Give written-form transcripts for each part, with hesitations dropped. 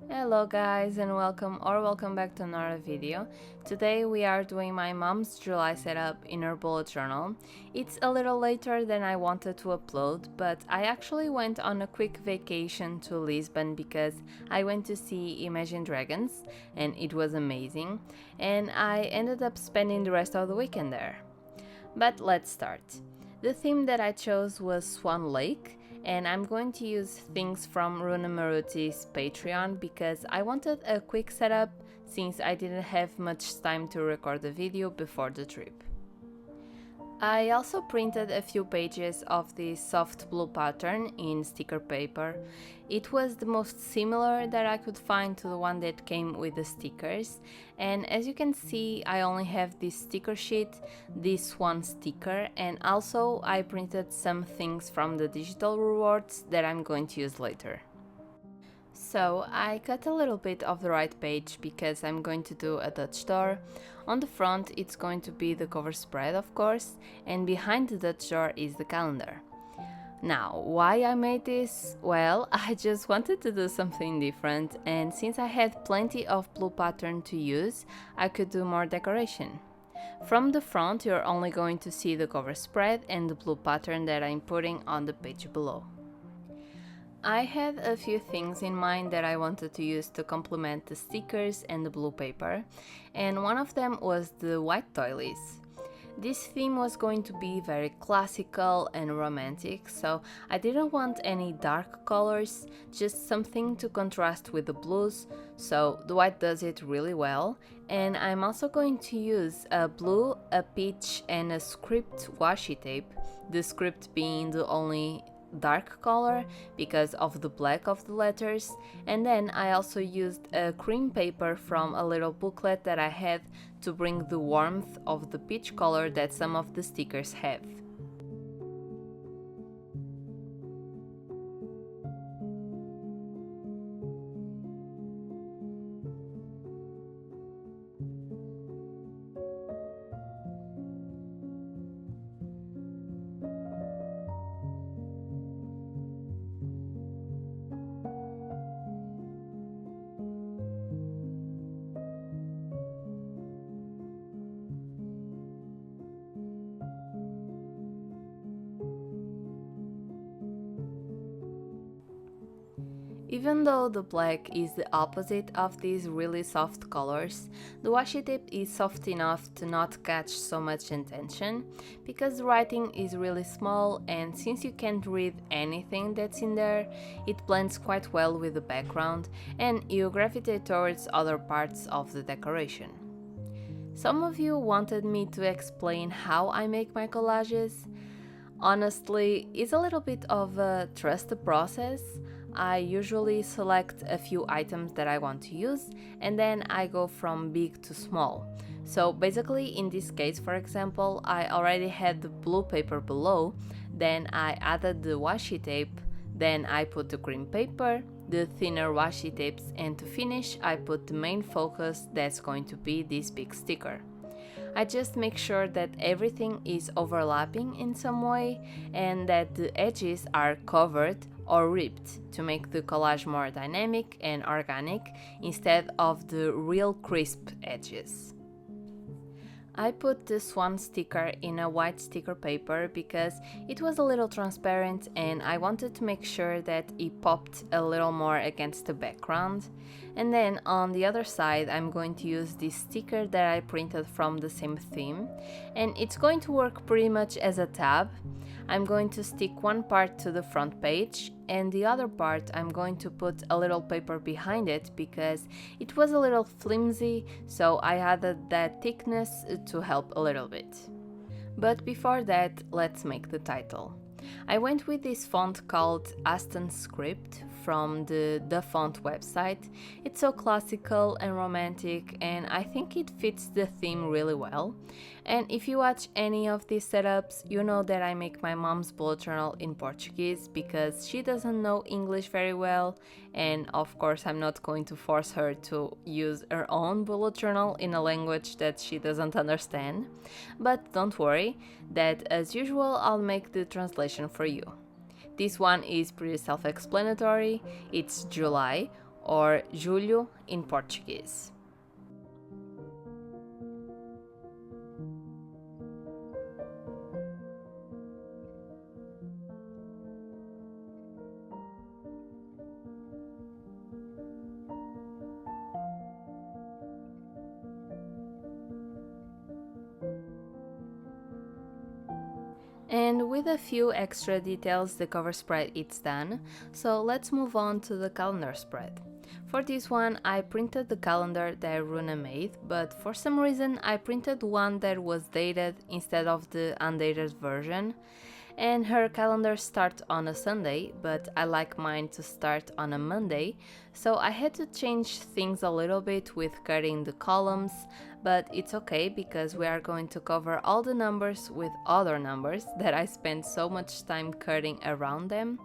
Hello guys and welcome back to another video. Today we are doing my mom's July setup in her bullet journal. It's a little later than I wanted to upload, but I actually went on a quick vacation to Lisbon because I went to see Imagine Dragons and it was amazing, and I ended up spending the rest of the weekend there. But let's start. The theme that I chose was Swan Lake, and I'm going to use things from Runa Maruti's Patreon because I wanted a quick setup since I didn't have much time to record the video before the trip. I also printed a few pages of this soft blue pattern in sticker paper. It was the most similar that I could find to the one that came with the stickers, and as you can see I only have this sticker sheet, this one sticker, and also I printed some things from the digital rewards that I'm going to use later. So I cut a little bit of the right page because I'm going to do a Dutch door. On the front it's going to be the cover spread, of course, and behind the Dutch door is the calendar. Now, why I made this? Well, I just wanted to do something different, and since I had plenty of blue pattern to use, I could do more decoration. From the front you're only going to see the cover spread and the blue pattern that I'm putting on the page below. I had a few things in mind that I wanted to use to complement the stickers and the blue paper, and one of them was the white Toileies. This theme was going to be very classical and romantic, so I didn't want any dark colors, just something to contrast with the blues, so the white does it really well. And I'm also going to use a blue, a peach and a script washi tape, the script being the only dark color because of the black of the letters, and then I also used a cream paper from a little booklet that I had to bring the warmth of the peach color that some of the stickers have. Even though the black is the opposite of these really soft colors, the washi tape is soft enough to not catch so much attention because the writing is really small, and since you can't read anything that's in there, it blends quite well with the background and you gravitate towards other parts of the decoration. Some of you wanted me to explain how I make my collages. Honestly, it's a little bit of a trust the process. I usually select a few items that I want to use and then I go from big to small. So basically in this case, for example, I already had the blue paper below, then I added the washi tape, then I put the cream paper, the thinner washi tapes, and to finish I put the main focus that's going to be this big sticker. I just make sure that everything is overlapping in some way and that the edges are covered or ripped to make the collage more dynamic and organic instead of the real crisp edges. I put the Swan sticker in a white sticker paper because it was a little transparent and I wanted to make sure that it popped a little more against the background. And then on the other side I'm going to use this sticker that I printed from the same theme, and it's going to work pretty much as a tab. I'm going to stick one part to the front page and the other part I'm going to put a little paper behind it because it was a little flimsy, so I added that thickness to help a little bit. But before that, let's make the title. I went with this font called Aston Script from the Font website. It's so classical and romantic and I think it fits the theme really well. And if you watch any of these setups, you know that I make my mom's bullet journal in Portuguese because she doesn't know English very well, and of course I'm not going to force her to use her own bullet journal in a language that she doesn't understand. But don't worry, that as usual I'll make the translation for you. This one is pretty self-explanatory. It's July, or Julho in Portuguese. And with a few extra details, the cover spread is done, so let's move on to the calendar spread. For this one, I printed the calendar that Runa made, but for some reason I printed one that was dated instead of the undated version. And her calendar starts on a Sunday, but I like mine to start on a Monday, so I had to change things a little bit with cutting the columns, but it's okay because we are going to cover all the numbers with other numbers that I spent so much time cutting around them.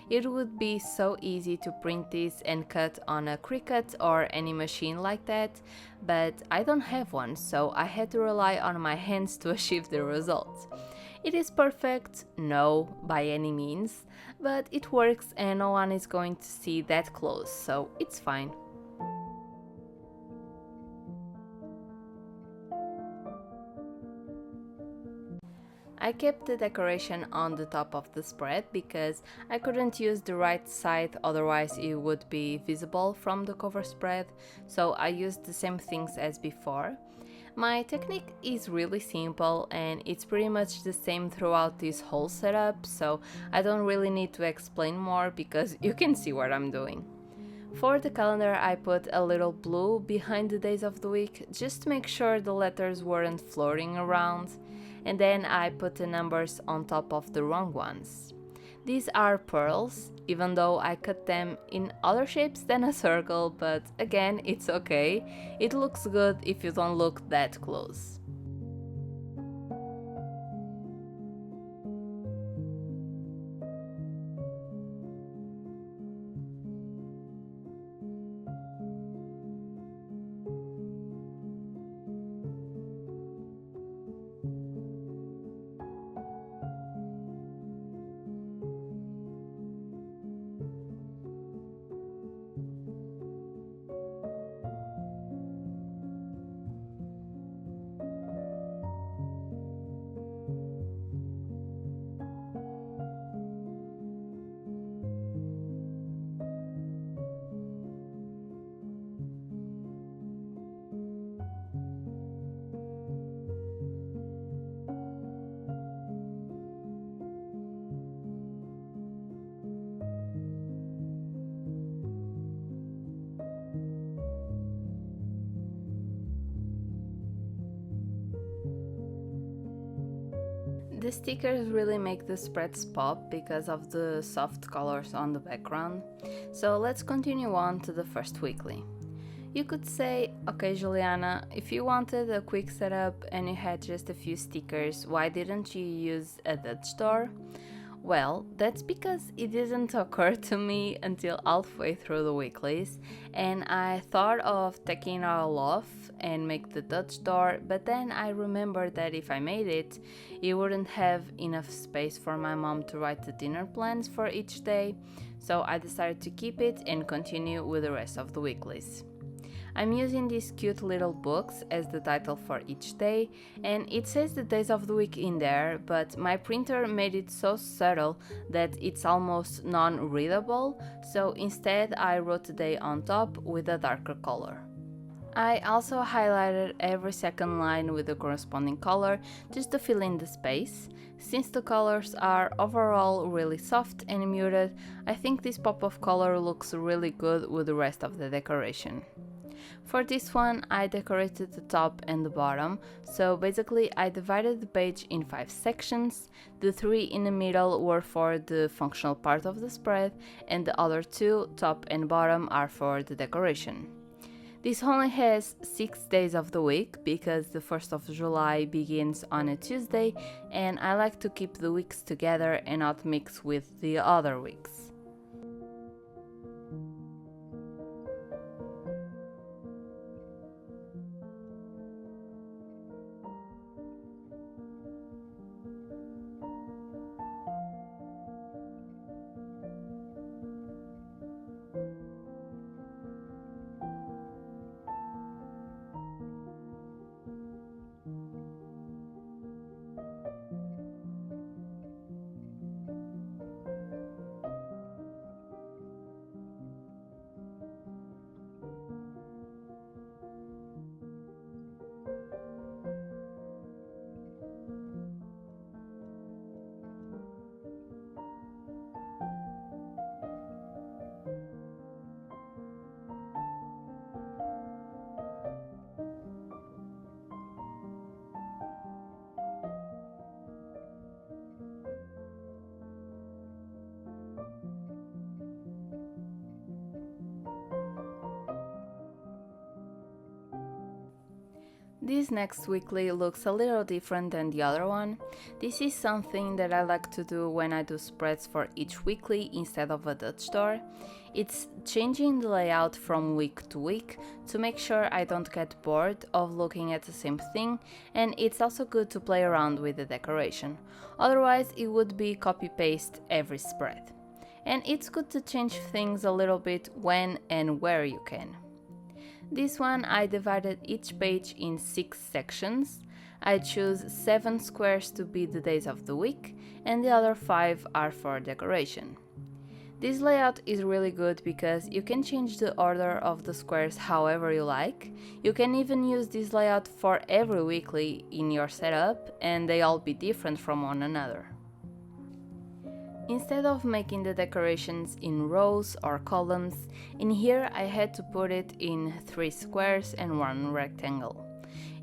It would be so easy to print this and cut on a Cricut or any machine like that, but I don't have one, so I had to rely on my hands to achieve the result. It is perfect? No, by any means, but it works and no one is going to see that close, so it's fine. I kept the decoration on the top of the spread because I couldn't use the right side, otherwise it would be visible from the cover spread, so I used the same things as before. My technique is really simple and it's pretty much the same throughout this whole setup, so I don't really need to explain more because you can see what I'm doing. For the calendar I put a little blue behind the days of the week just to make sure the letters weren't floating around, and then I put the numbers on top of the wrong ones. These are pearls, even though I cut them in other shapes than a circle, but again, it's okay. It looks good if you don't look that close. The stickers really make the spreads pop because of the soft colors on the background, so let's continue on to the first weekly. You could say, okay Juliana, if you wanted a quick setup and you had just a few stickers, why didn't you use a Dutch door? Well, that's because it didn't occur to me until halfway through the weeklies, and I thought of taking it all off and make the Dutch door, but then I remembered that if I made it, it wouldn't have enough space for my mom to write the dinner plans for each day, so I decided to keep it and continue with the rest of the weeklies. I'm using these cute little books as the title for each day, and it says the days of the week in there, but my printer made it so subtle that it's almost non-readable, so instead I wrote the day on top with a darker color. I also highlighted every second line with the corresponding color just to fill in the space. Since the colors are overall really soft and muted, I think this pop of color looks really good with the rest of the decoration. For this one, I decorated the top and the bottom, so basically I divided the page in 5 sections. The 3 in the middle were for the functional part of the spread, and the other 2, top and bottom, are for the decoration. This only has 6 days of the week because the 1st of July begins on a Tuesday, and I like to keep the weeks together and not mix with the other weeks. This next weekly looks a little different than the other one. This is something that I like to do when I do spreads for each weekly instead of a Dutch door. It's changing the layout from week to week to make sure I don't get bored of looking at the same thing, and it's also good to play around with the decoration. Otherwise it would be copy-paste every spread. And it's good to change things a little bit when and where you can. This one I divided each page in 6 sections. I choose 7 squares to be the days of the week, and the other 5 are for decoration. This layout is really good because you can change the order of the squares however you like. You can even use this layout for every weekly in your setup, and they all be different from one another. Instead of making the decorations in rows or columns, in here I had to put it in 3 squares and 1 rectangle.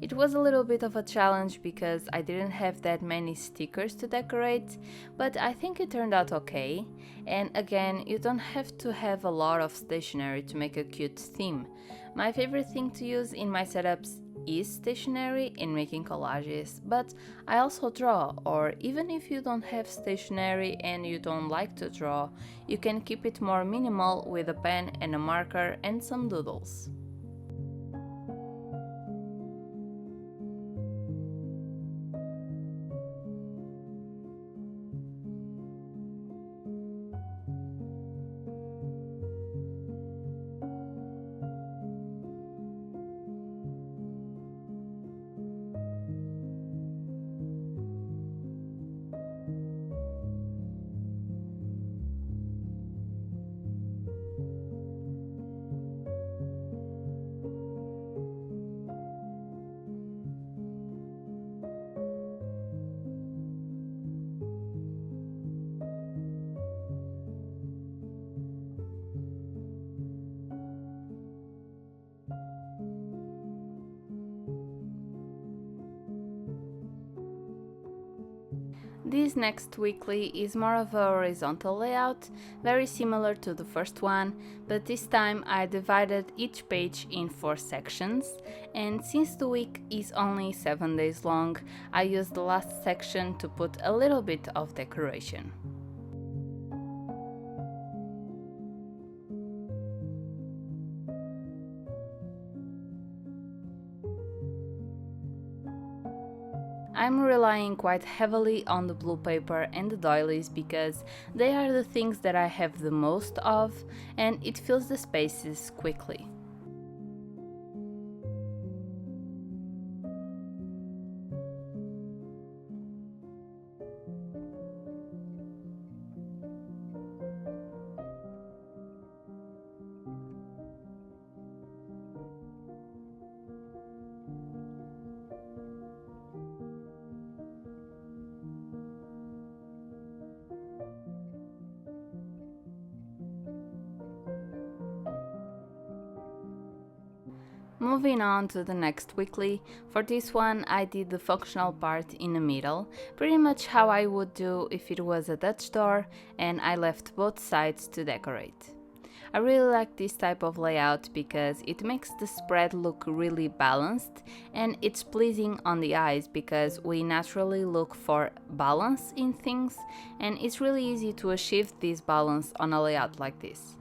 It was a little bit of a challenge because I didn't have that many stickers to decorate, but I think it turned out okay. And again, you don't have to have a lot of stationery to make a cute theme. My favorite thing to use in my setups is stationery in making collages, but I also draw, or even if you don't have stationery and you don't like to draw, you can keep it more minimal with a pen and a marker and some doodles. This next weekly is more of a horizontal layout, very similar to the first one, but this time I divided each page in 4 sections, and since the week is only 7 days long, I used the last section to put a little bit of decoration. I'm relying quite heavily on the blue paper and the doilies because they are the things that I have the most of, and it fills the spaces quickly. Moving on to the next weekly, for this one I did the functional part in the middle, pretty much how I would do if it was a Dutch door, and I left both sides to decorate. I really like this type of layout because it makes the spread look really balanced, and it's pleasing on the eyes because we naturally look for balance in things, and it's really easy to achieve this balance on a layout like this.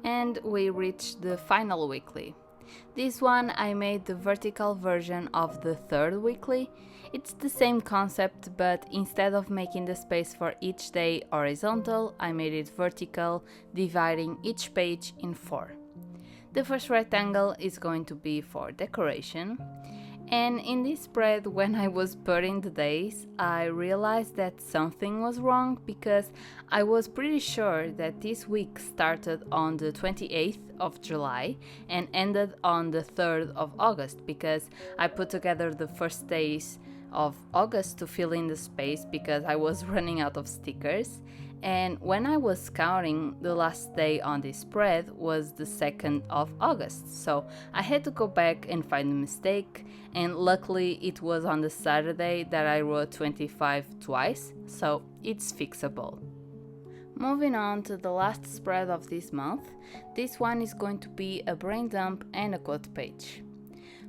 And we reached the final weekly. This one I made the vertical version of the third weekly. It's the same concept, but instead of making the space for each day horizontal, I made it vertical, dividing each page in 4. The first rectangle is going to be for decoration. And in this spread, when I was putting the days, I realized that something was wrong because I was pretty sure that this week started on the 28th of July and ended on the 3rd of August because I put together the first days of August to fill in the space because I was running out of stickers. And when I was counting, the last day on this spread was the 2nd of August, so I had to go back and find the mistake, and luckily it was on the Saturday that I wrote 25 twice, so it's fixable. Moving on to the last spread of this month, this one is going to be a brain dump and a quote page.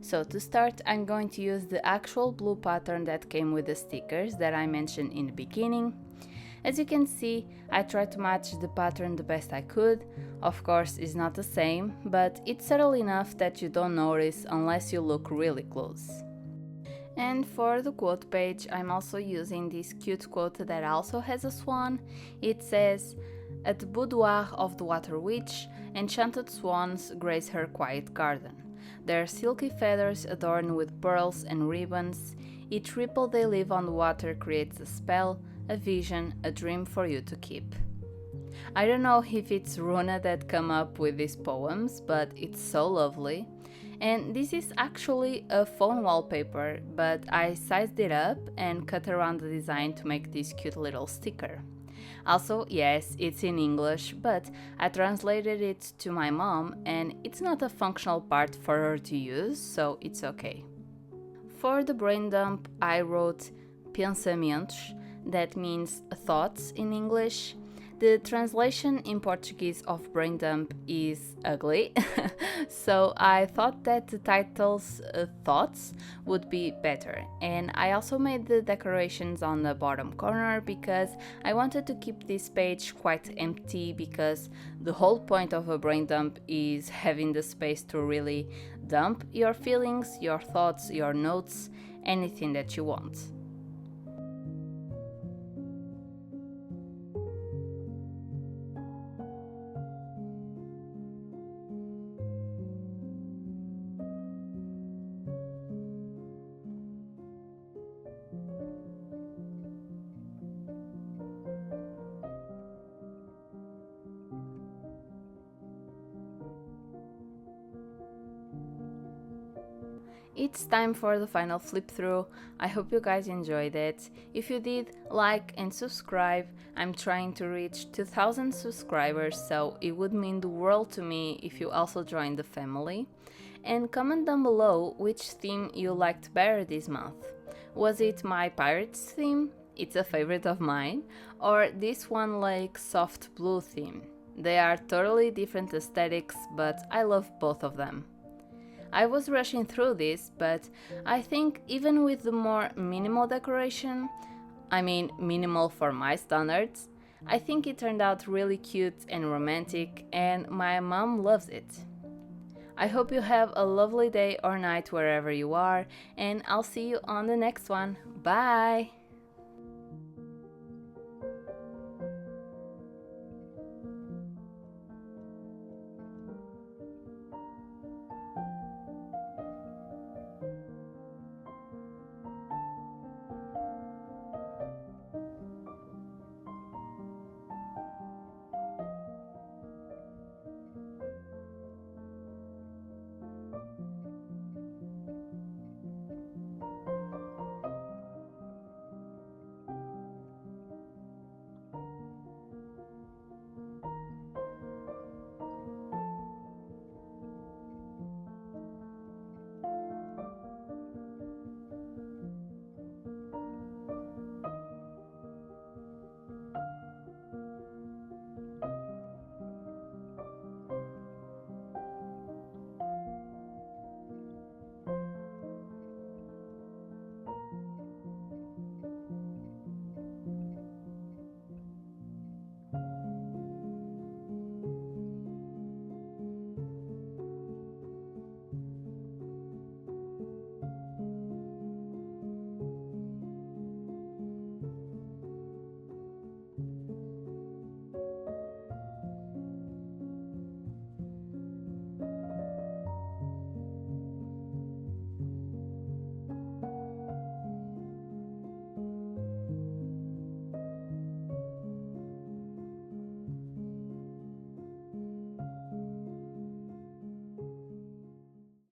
So to start, I'm going to use the actual blue pattern that came with the stickers that I mentioned in the beginning. As you can see, I tried to match the pattern the best I could. Of course, it's not the same, but it's subtle enough that you don't notice unless you look really close. And for the quote page, I'm also using this cute quote that also has a swan. It says, "At the boudoir of the water witch, enchanted swans grace her quiet garden. Their silky feathers adorned with pearls and ribbons. Each ripple they leave on the water creates a spell, a vision, a dream for you to keep." I don't know if it's Runa that come up with these poems, but it's so lovely. And this is actually a phone wallpaper, but I sized it up and cut around the design to make this cute little sticker. Also, yes, it's in English, but I translated it to my mom and it's not a functional part for her to use, so it's okay. For the brain dump, I wrote pensamentos, that means thoughts in English. The translation in Portuguese of brain dump is ugly, so I thought that the titles thoughts would be better. And I also made the decorations on the bottom corner because I wanted to keep this page quite empty because the whole point of a brain dump is having the space to really dump your feelings, your thoughts, your notes, anything that you want. It's time for the final flip through. I hope you guys enjoyed it. If you did, like and subscribe. I'm trying to reach 2,000 subscribers, so it would mean the world to me if you also join the family. And comment down below which theme you liked better this month. Was it my pirates theme? It's a favorite of mine. Or this one like soft blue theme? They are totally different aesthetics, but I love both of them. I was rushing through this, but I think even with the more minimal decoration, I mean minimal for my standards, I think it turned out really cute and romantic and my mom loves it. I hope you have a lovely day or night wherever you are, and I'll see you on the next one. Bye!